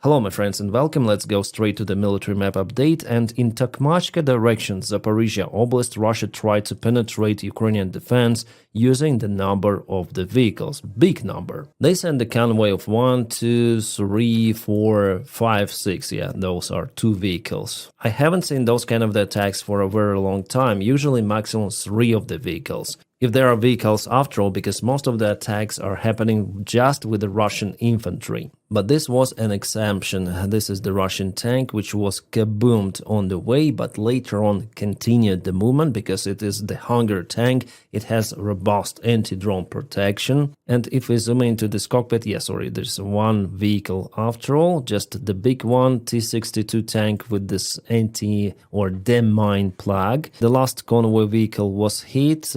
Hello my friends and welcome, let's go straight to the military map update. And in Takhmachka direction, Zaporizhia Oblast, Russia tried to penetrate Ukrainian defense using the number of the vehicles, big number. They sent a convoy of 1, 2, 3, 4, 5, 6, yeah, those are 2 vehicles. I haven't seen those kind of attacks for a very long time, usually maximum 3 of the vehicles. If there are vehicles after all, because most of the attacks are happening just with the Russian infantry. But this was an exemption. This is the Russian tank which was kaboomed on the way, but later on continued the movement because it is the Hunger tank. It has robust anti-drone protection. And if we zoom into this cockpit, yeah, sorry, there's one vehicle after all, just the big one, T-62 tank with this anti or demine plug. The last convoy vehicle was hit.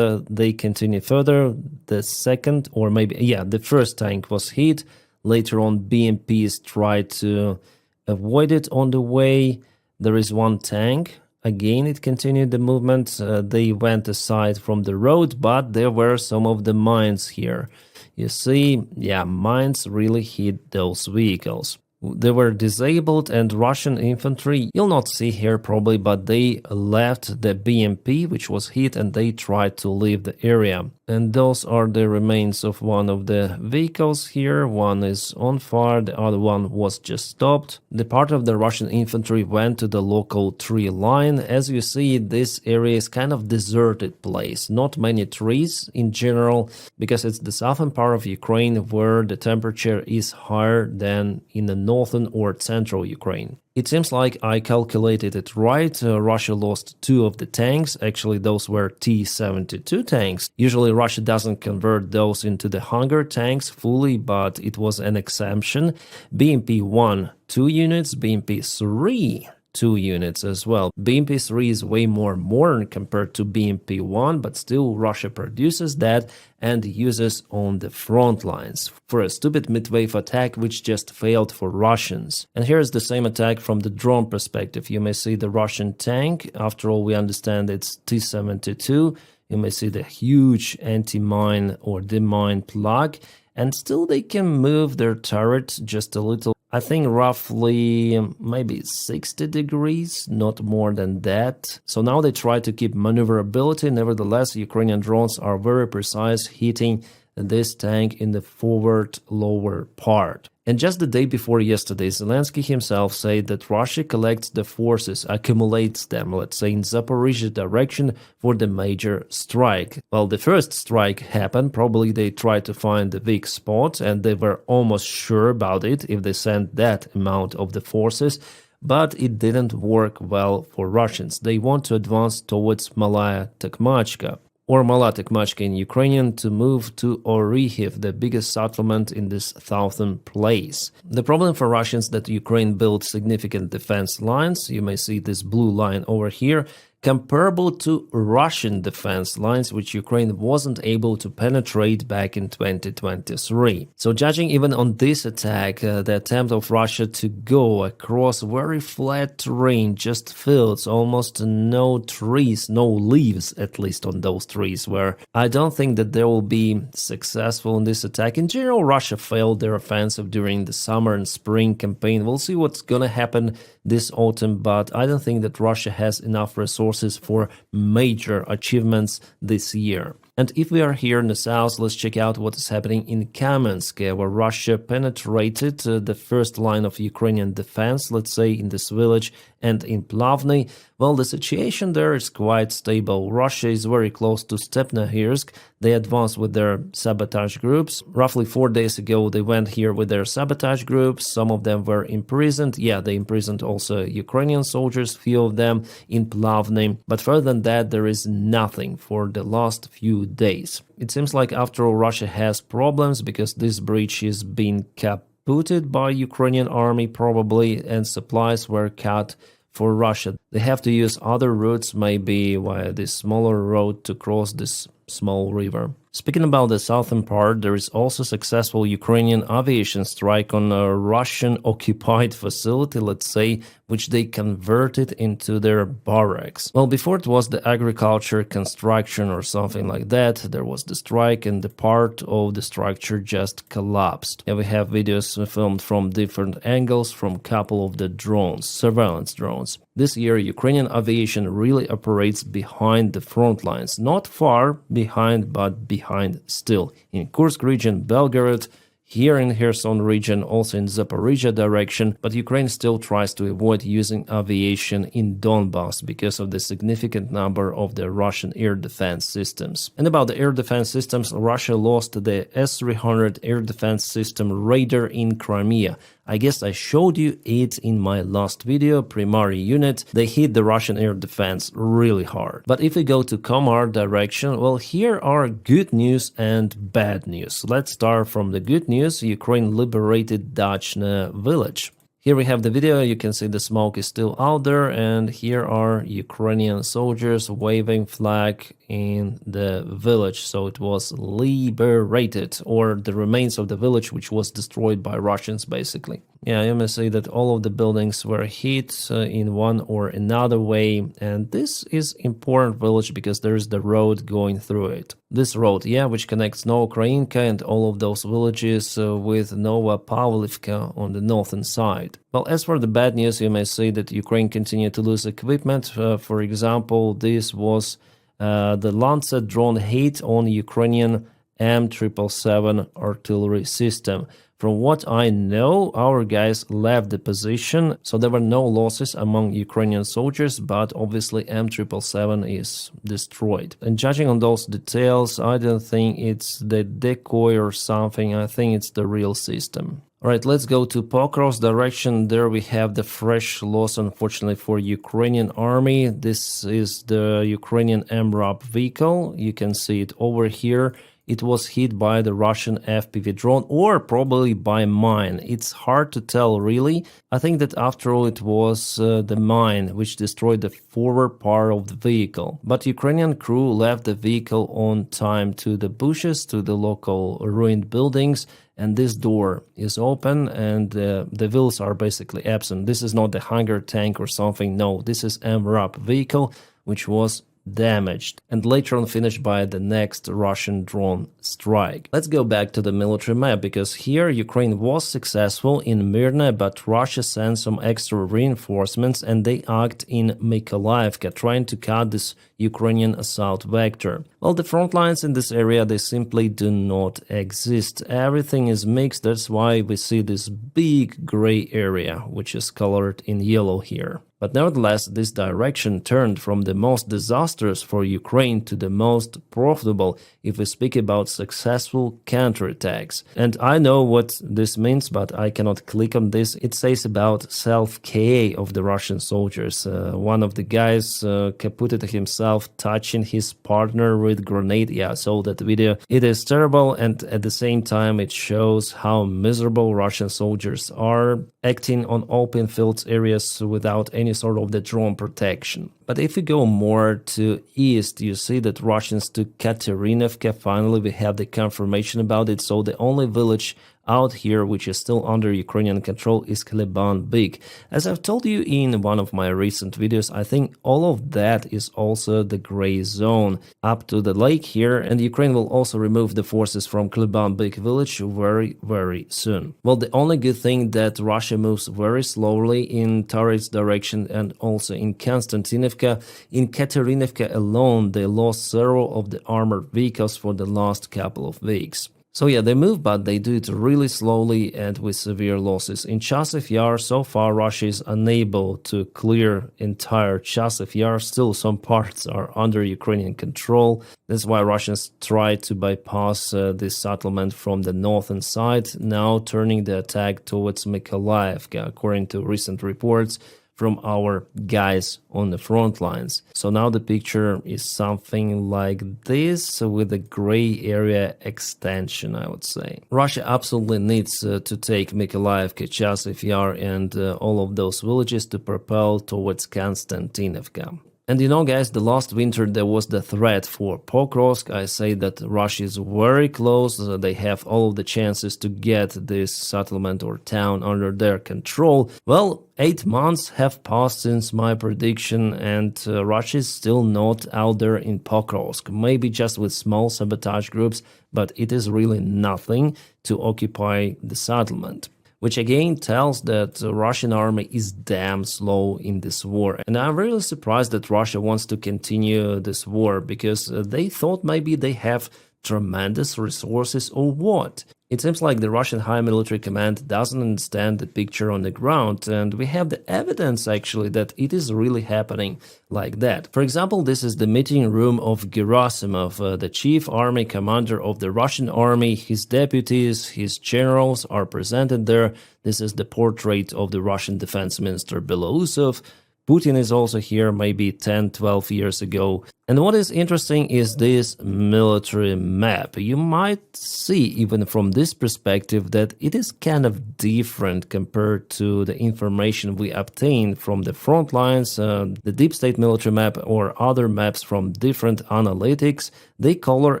They continue further. The second, or maybe, yeah, the first tank was hit. Later on, BMPs tried to avoid it on the way. There is one tank. Again, it continued the movement. They went aside from the road, but there were some of the mines here. You see, yeah, mines really hit those vehicles. They were disabled, and Russian infantry, you'll not see here probably, but they left the BMP, which was hit, and they tried to leave the area. And those are the remains of one of the vehicles here. One is on fire, the other one was just stopped. The part of the Russian infantry went to the local tree line. As you see, this area is kind of deserted place. Not many trees in general, because it's the southern part of Ukraine where the temperature is higher than in the northern or central Ukraine. It seems like I calculated it right. Russia lost 2 of the tanks. Actually, those were T-72 tanks. Usually, Russia doesn't convert those into the Hunger tanks fully, but it was an exemption. BMP-1, 2 units. BMP-3, 2 units as well. BMP-3 is way more modern compared to BMP-1, but still Russia produces that and uses on the front lines for a stupid mid-wave attack which just failed for Russians. And here's the same attack from the drone perspective. You may see the Russian tank. After all, we understand it's T-72. You may see the huge anti-mine or demine plug, and still they can move their turret just a little. I think roughly maybe 60 degrees, not more than that. So now they try to keep maneuverability. Nevertheless, Ukrainian drones are very precise, hitting this tank in the forward lower part. And just the day before yesterday, Zelensky himself said that Russia collects the forces, accumulates them, let's say, in Zaporizhia direction for the major strike. Well, the first strike happened. Probably they tried to find the weak spot, and they were almost sure about it if they sent that amount of the forces. But it didn't work well for Russians. They want to advance towards Malaya Takhmachka, or Mala Takhmachka in Ukrainian, to move to Orikhiv, the biggest settlement in this southern place. The problem for Russians that Ukraine built significant defense lines. You may see this blue line over here, comparable to Russian defense lines, which Ukraine wasn't able to penetrate back in 2023. So judging even on this attack, the attempt of Russia to go across very flat terrain, just fields, almost no trees, no leaves at least on those trees, where I don't think that they will be successful in this attack. In general, Russia failed their offensive during the summer and spring campaign. We'll see what's gonna happen this autumn, but I don't think that Russia has enough resources for major achievements this year. And if we are here in the south, let's check out what is happening in Kamensk, where Russia penetrated the first line of Ukrainian defense, let's say in this village and in Plavny. Well, the situation there is quite stable. Russia is very close to Stepnogorsk. They advanced with their sabotage groups. Roughly 4 days ago, they went here with their sabotage groups. Some of them were imprisoned. Yeah, they imprisoned also Ukrainian soldiers, few of them in Plavny. But further than that, there is nothing for the last few days. It seems like after all, Russia has problems because this breach is being kaputted by Ukrainian army probably, and supplies were cut for Russia. They have to use other routes, maybe via this smaller road to cross this small river. Speaking about the southern part, there is also successful Ukrainian aviation strike on a Russian-occupied facility, let's say, which they converted into their barracks. Well, before it was the agriculture construction or something like that, there was the strike and the part of the structure just collapsed. Here we have videos filmed from different angles from a couple of the drones, surveillance drones. This year, Ukrainian aviation really operates behind the front lines, not far behind, but behind still. In Kursk region, Belgorod, here in Kherson region, also in Zaporizhia direction, but Ukraine still tries to avoid using aviation in Donbass because of the significant number of the Russian air defense systems. And about the air defense systems, Russia lost the S-300 air defense system radar in Crimea. I guess I showed you it in my last video, Primary unit. They hit the Russian air defense really hard. But if we go to Komar direction, well, here are good news and bad news. Let's start from the good news. Ukraine liberated Dachne village. Here we have the video, you can see the smoke is still out there, and here are Ukrainian soldiers waving flag in the village. So it was liberated, or the remains of the village which was destroyed by Russians basically. Yeah, you may see that all of the buildings were hit in one or another way, and this is important village because there is the road going through it. This road, yeah, which connects Novoukrainka and all of those villages with Novopavlivka on the northern side. Well, as for the bad news, you may see that Ukraine continued to lose equipment. For example, this was the Lancet drone hit on Ukrainian M777 artillery system. From what I know, our guys left the position, so there were no losses among Ukrainian soldiers, but obviously M777 is destroyed. And judging on those details, I don't think it's the decoy or something, I think it's the real system. Alright, let's go to Pokrovsk direction. There we have the fresh loss, unfortunately, for Ukrainian army. This is the Ukrainian MRAP vehicle. You can see it over here. It was hit by the Russian FPV drone or probably by mine. It's hard to tell really. I think that after all it was the mine which destroyed the forward part of the vehicle. But Ukrainian crew left the vehicle on time to the bushes, to the local ruined buildings, and this door is open and the wheels are basically absent. This is not the hangar tank or something, no, this is MRAP vehicle which was damaged and later on finished by the next Russian drone strike. Let's go back to the military map, because here Ukraine was successful in Myrna, but Russia sent some extra reinforcements and they act in Mykolaiivka, trying to cut this Ukrainian assault vector. Well, the front lines in this area, they simply do not exist. Everything is mixed, that's why we see this big gray area, which is colored in yellow here. But nevertheless, this direction turned from the most disastrous for Ukraine to the most profitable if we speak about successful counterattacks. And I know what this means, but I cannot click on this. It says about self-KA of the Russian soldiers. One of the guys kaputted himself touching his partner with grenade. Yeah, I saw that video. It is terrible, and at the same time it shows how miserable Russian soldiers are, acting on open fields areas without any sort of the drone protection. But if we go more to east, you see that Russians took Katerinovka. Finally, we have the confirmation about it. So the only village out here which is still under Ukrainian control is Kleban Big. As I've told you in one of my recent videos, I think all of that is also the gray zone up to the lake here, and Ukraine will also remove the forces from Kleban Big village very soon. Well, the only good thing that Russia moves very slowly in Tarit's direction and also in Konstantinovka. In Katerinovka alone, they lost several of the armored vehicles for the last couple of weeks. So yeah, they move, but they do it really slowly and with severe losses. In Chasiv Yar, so far Russia is unable to clear entire Chasiv Yar. Still, some parts are under Ukrainian control. That's why Russians try to bypass this settlement from the northern side, now turning the attack towards Mykolaiivka, according to recent reports from our guys on the front lines. So now the picture is something like this with a gray area extension, I would say. Russia absolutely needs to take Mykolaiivka, Chasiv Yar and all of those villages to propel towards Konstantinovka. And you know, guys, the last winter there was the threat for Pokrovsk. I say that Russia is very close. They have all of the chances to get this settlement or town under their control. Well, 8 months have passed since my prediction, and Russia is still not out there in Pokrovsk. Maybe just with small sabotage groups, but it is really nothing to occupy the settlement, which again tells that the Russian army is damn slow in this war. And I'm really surprised that Russia wants to continue this war, because they thought maybe they have tremendous resources or what. It seems like the Russian High Military Command doesn't understand the picture on the ground, and we have the evidence actually that it is really happening like that. For example, this is the meeting room of Gerasimov, the chief army commander of the Russian army. His deputies, his generals are presented there. This is the portrait of the Russian defense minister Belousov. Putin is also here maybe 10-12 years ago. And what is interesting is this military map. You might see even from this perspective that it is kind of different compared to the information we obtain from the front lines, the deep state military map or other maps from different analytics. They color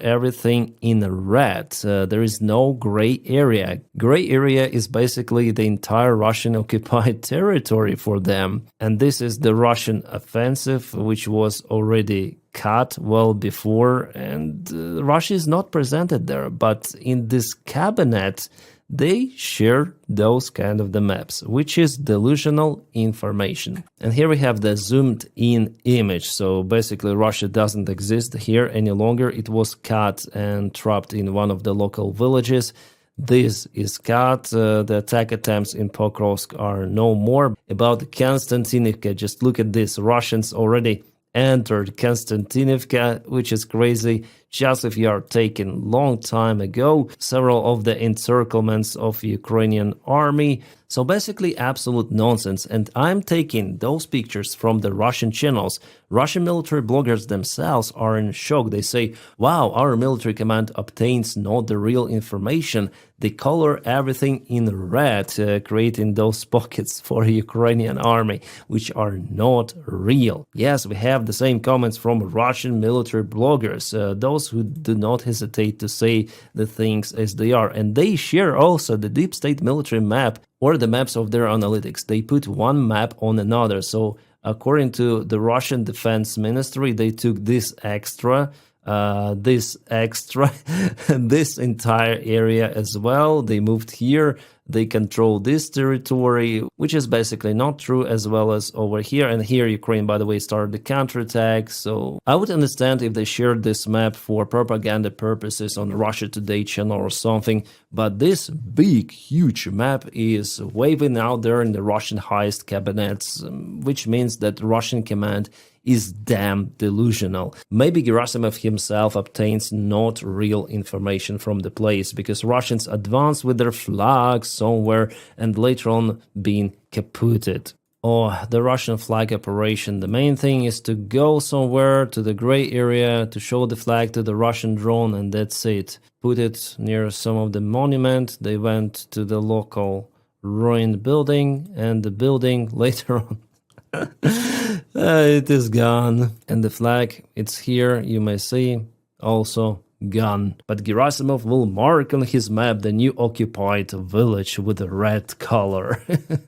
everything in red. There is no gray area. Gray area is basically the entire Russian occupied territory for them. And this is the Russian offensive, which was already cut well before, and Russia is not presented there. But in this cabinet, they share those kind of the maps, which is delusional information. And here we have the zoomed in image. So basically Russia doesn't exist here any longer. It was cut and trapped in one of the local villages. This is cut. The attack attempts in Pokrovsk are no more. About Konstantinivka, just look at this. Russians already entered Konstantinivka, which is crazy. Just if you are taken long time ago, several of the encirclements of Ukrainian army. So basically absolute nonsense. And I'm taking those pictures from the Russian channels. Russian military bloggers themselves are in shock. They say, wow, our military command obtains not the real information. They color everything in red, creating those pockets for Ukrainian army, which are not real. Yes, we have the same comments from Russian military bloggers, those who do not hesitate to say the things as they are. And they share also the deep state military map or the maps of their analytics. They put one map on another. So according to the Russian Defense Ministry, they took this this entire area as well. They moved here. They control this territory, which is basically not true, as well as over here. And here Ukraine, by the way, started the counterattack. So I would understand if they shared this map for propaganda purposes on Russia Today channel or something. But this big, huge map is waving out there in the Russian highest cabinets, which means that Russian command is damn delusional. Maybe Gerasimov himself obtains not real information from the place, because Russians advance with their flags somewhere and later on being kaputted. Oh, the Russian flag operation. The main thing is to go somewhere to the gray area, to show the flag to the Russian drone, and that's it. Put it near some of the monument. They went to the local ruined building, and the building later on it is gone. And the flag, it's here, you may see, also gone. But Gerasimov will mark on his map the new occupied village with a red color.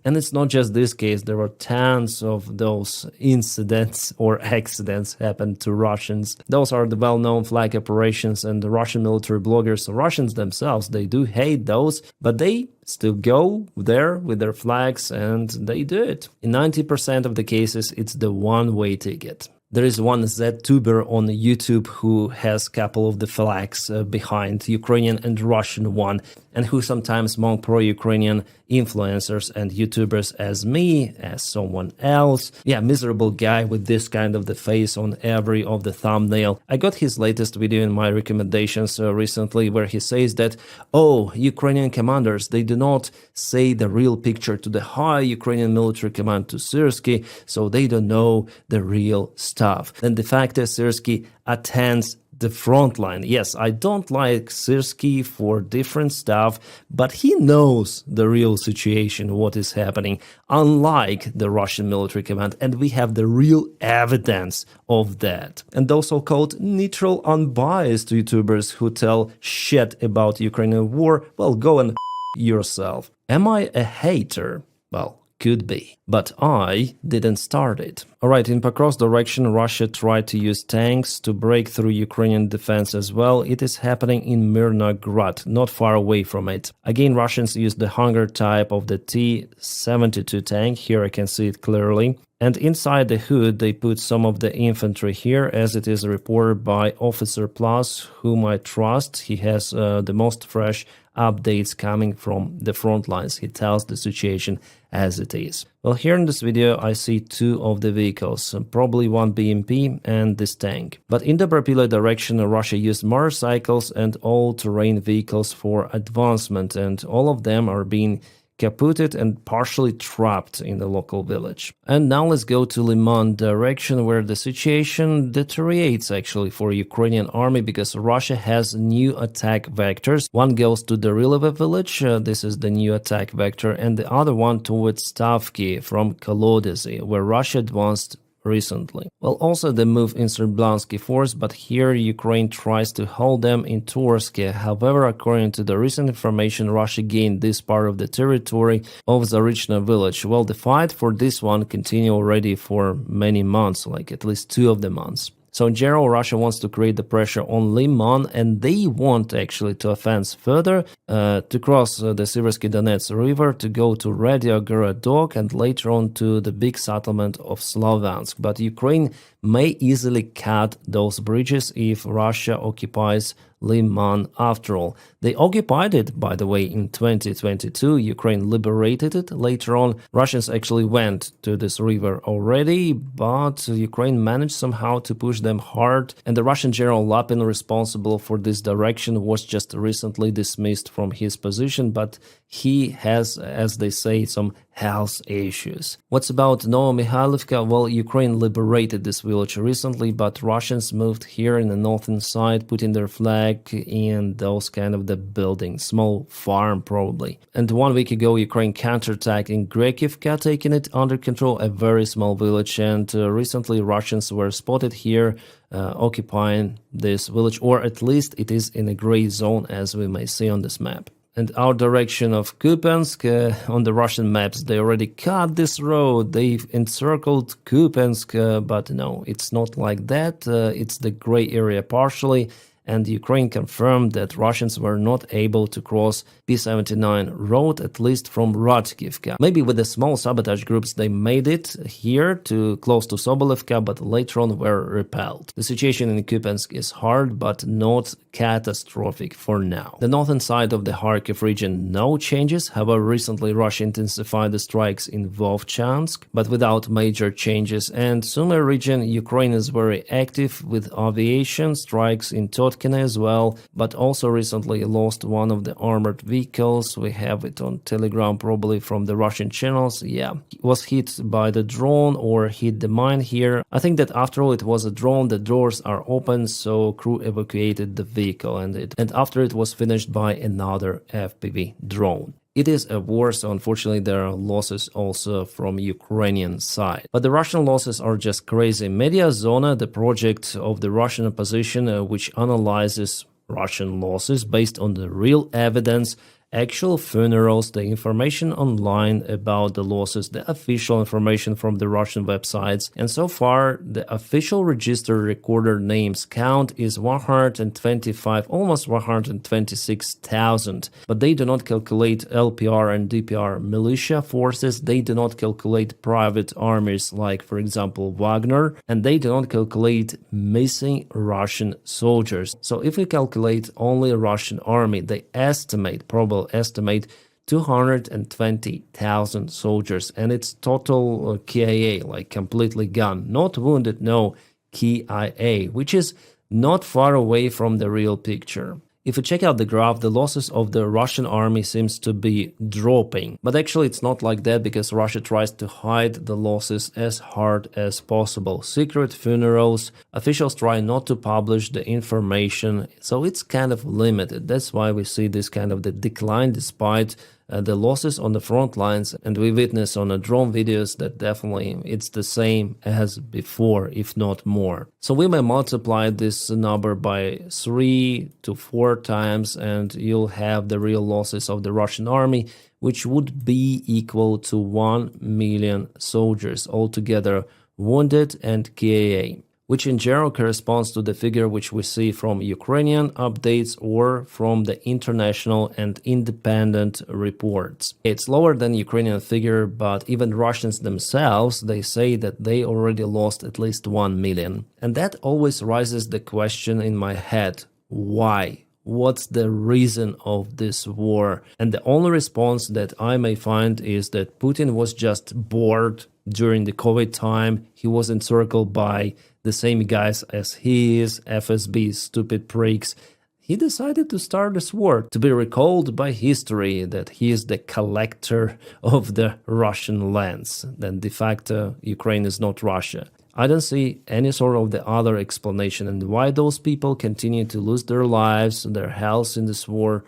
And it's not just this case, there are tons of those incidents or accidents happened to Russians. Those are the well-known flag operations, and the Russian military bloggers, the Russians themselves, they do hate those, but they still go there with their flags and they do it. In 90% of the cases, it's the one-way ticket. There is one Z-tuber on YouTube who has a couple of the flags behind, Ukrainian and Russian one, and who sometimes mock pro-Ukrainian influencers and YouTubers as me, as someone else. Yeah, miserable guy with this kind of the face on every of the thumbnail. I got his latest video in my recommendations recently, where he says that, oh, Ukrainian commanders, they do not say the real picture to the high Ukrainian military command, to Syrsky, so they don't know the real stuff. And de facto Syrsky attends the front line. Yes, I don't like Syrskyi for different stuff, but he knows the real situation, what is happening, unlike the Russian military command, and we have the real evidence of that. And those so-called neutral, unbiased YouTubers who tell shit about Ukrainian war, well, go and yourself. Am I a hater? Well, could be. But I didn't start it. Alright, in Pokrovsk direction, Russia tried to use tanks to break through Ukrainian defense as well. It is happening in Mirnograd, not far away from it. Again, Russians used the Hunger type of the T-72 tank. Here I can see it clearly. And inside the hood, they put some of the infantry here, as it is reported by Officer Plus, whom I trust. He has the most fresh updates coming from the front lines. He tells the situation as it is. Well, here in this video, I see two of the vehicles, probably one BMP and this tank. But in the Repelled direction, Russia used motorcycles and all-terrain vehicles for advancement, and all of them are being kaputted and partially trapped in the local village. And now let's go to Liman direction, where the situation deteriorates actually for Ukrainian army because Russia has new attack vectors. One goes to the Rileve village, this is the new attack vector, and the other one towards Stavki from Kolodezi, where Russia advanced recently. Well, also the move in Serblansky force, but here Ukraine tries to hold them in Torske. However, according to the recent information, Russia gained this part of the territory of Zarychna village. Well, the fight for this one continued already for many months, like at least 2 of the months. So in general, Russia wants to create the pressure on Liman, and they want actually to advance further, to cross the Siversky Donets River, to go to Radiogorodok, and later on to the big settlement of Slovansk. But Ukraine may easily cut those bridges if Russia occupies Liman after all. They occupied it, by the way, in 2022. Ukraine liberated it. Later on, Russians actually went to this river already, but Ukraine managed somehow to push them hard. And the Russian General Lapin, responsible for this direction, was just recently dismissed from his position, but he has, as they say, some health issues. What's about Novomikhailivka? Well, Ukraine liberated this village recently, but Russians moved here in the northern side, putting their flag in those kind of the buildings, small farm probably. And 1 week ago, Ukraine counterattacked in Grekivka, taking it under control, a very small village, and recently Russians were spotted here occupying this village, or at least it is in a gray zone, as we may see on this map. And our direction of Kupiansk, on the Russian maps, they already cut this road, they've encircled Kupiansk, but no, it's not like that, it's the gray area partially, and Ukraine confirmed that Russians were not able to cross P-79 road, at least from Radkivka. Maybe with the small sabotage groups they made it here to close to Sobolevka, but later on were repelled. The situation in Kupiansk is hard, but not catastrophic for now. The northern side of the Kharkiv region, no changes. However, recently Russia intensified the strikes in Vovchansk, but without major changes. And Sumy region, Ukraine is very active with aviation strikes in Totkina as well, but also recently lost one of the armored vehicles. We have it on Telegram, probably from the Russian channels. Yeah, it was hit by the drone or hit the mine here. I think that after all it was a drone, the doors are open, so crew evacuated the vehicle, and after it was finished by another FPV drone. It is a war, so unfortunately there are losses also from Ukrainian side. But the Russian losses are just crazy. Media Zona, the project of the Russian opposition, which analyzes Russian losses based on the real evidence, actual funerals, the information online about the losses, the official information from the Russian websites. And so far, the official register recorder names count is 125, almost 126,000. But they do not calculate LPR and DPR militia forces. They do not calculate private armies like, for example, Wagner. And they do not calculate missing Russian soldiers. So if we calculate only Russian army, they estimate 220,000 soldiers, and it's total KIA, like completely gone, not wounded, no, KIA, which is not far away from the real picture. If you check out the graph, the losses of the Russian army seems to be dropping. But actually it's not like that, because Russia tries to hide the losses as hard as possible. Secret funerals, officials try not to publish the information, so it's kind of limited. That's why we see this kind of the decline despite the losses on the front lines, and we witness on the drone videos that definitely it's the same as before, if not more. So we may multiply this number by 3 to 4 times and you'll have the real losses of the Russian army, which would be equal to 1 million soldiers altogether wounded and KIA, which in general corresponds to the figure which we see from Ukrainian updates or from the international and independent reports. It's lower than Ukrainian figure, but even Russians themselves, they say that they already lost at least 1 million. And that always raises the question in my head, why? What's the reason of this war? And the only response that I may find is that Putin was just bored during the COVID time. He was encircled by the same guys as he is, FSB, stupid pricks. He decided to start this war, to be recalled by history that he is the collector of the Russian lands. Then de facto, Ukraine is not Russia. I don't see any sort of the other explanation, and why those people continue to lose their lives, their health in this war,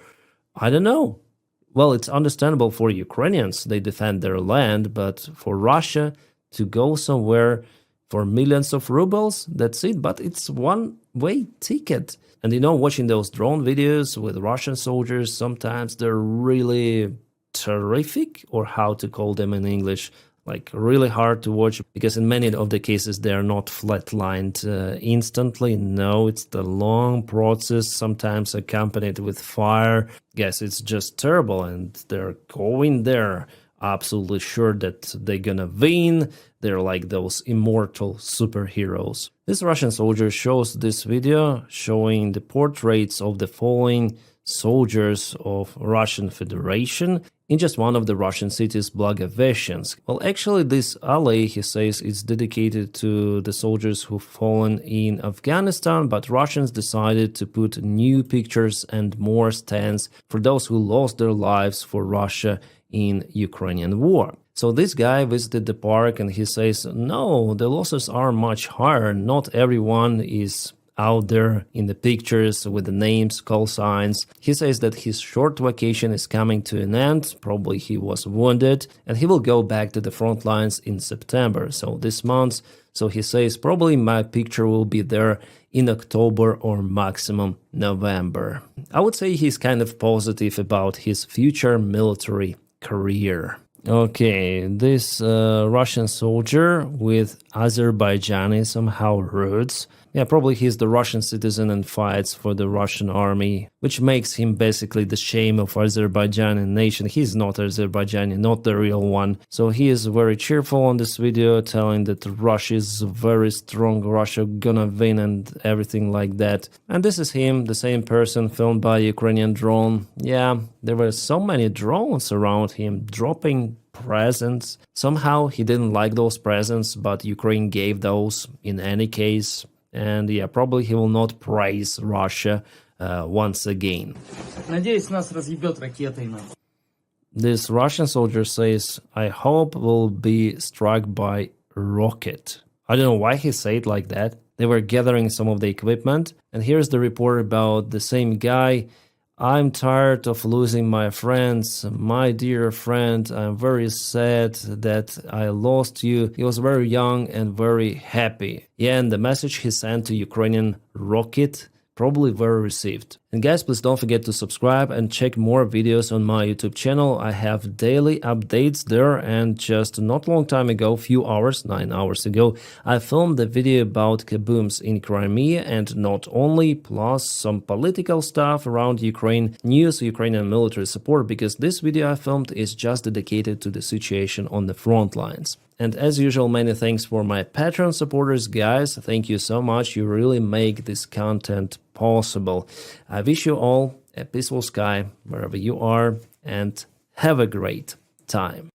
I don't know. Well, it's understandable for Ukrainians, they defend their land, but for Russia to go somewhere for millions of rubles, that's it, but it's one-way ticket. And you know, watching those drone videos with Russian soldiers, sometimes they're really terrific, or how to call them in English, like really hard to watch, because in many of the cases they're not flatlined instantly. No, it's the long process, sometimes accompanied with fire. Yes, it's just terrible, and they're going there absolutely sure that they're gonna win. They're like those immortal superheroes. This Russian soldier shows this video showing the portraits of the fallen soldiers of Russian Federation in just one of the Russian cities, Blagoveshchensk. Well, actually this alley, he says, is dedicated to the soldiers who've fallen in Afghanistan, but Russians decided to put new pictures and more stands for those who lost their lives for Russia in Ukrainian war. So this guy visited the park and he says, no, the losses are much higher. Not everyone is out there in the pictures with the names, call signs. He says that his short vacation is coming to an end. Probably he was wounded and he will go back to the front lines in September, so this month. So he says probably my picture will be there in October or maximum November. I would say he's kind of positive about his future military career. Okay, this Russian soldier with Azerbaijani somehow roots. Yeah, probably he's the Russian citizen and fights for the Russian army, which makes him basically the shame of Azerbaijani nation. He's not Azerbaijani, not the real one. So he is very cheerful on this video, telling that Russia is very strong, Russia gonna win and everything like that. And this is him, the same person, filmed by Ukrainian drone. Yeah, there were so many drones around him dropping presents. Somehow he didn't like those presents, but Ukraine gave those in any case. And yeah, probably he will not praise Russia once again. Надеюсь, нас разъебет ракетой. This Russian soldier says, I hope we'll be struck by rocket. I don't know why he said it like that. They were gathering some of the equipment. And here's the report about the same guy. I'm tired of losing my friends, my dear friend. I'm very sad that I lost you. He was very young and very happy. Yeah, and the message he sent to Ukrainian rocket probably well received. And guys, please don't forget to subscribe and check more videos on my YouTube channel. I have daily updates there, and just not long time ago, few hours, 9 hours ago, I filmed the video about kabooms in Crimea, and not only, plus some political stuff around Ukraine, news, Ukrainian military support, because this video I filmed is just dedicated to the situation on the front lines. And as usual, many thanks for my Patreon supporters, guys. Thank you so much. You really make this content possible. I wish you all a peaceful sky wherever you are, and have a great time.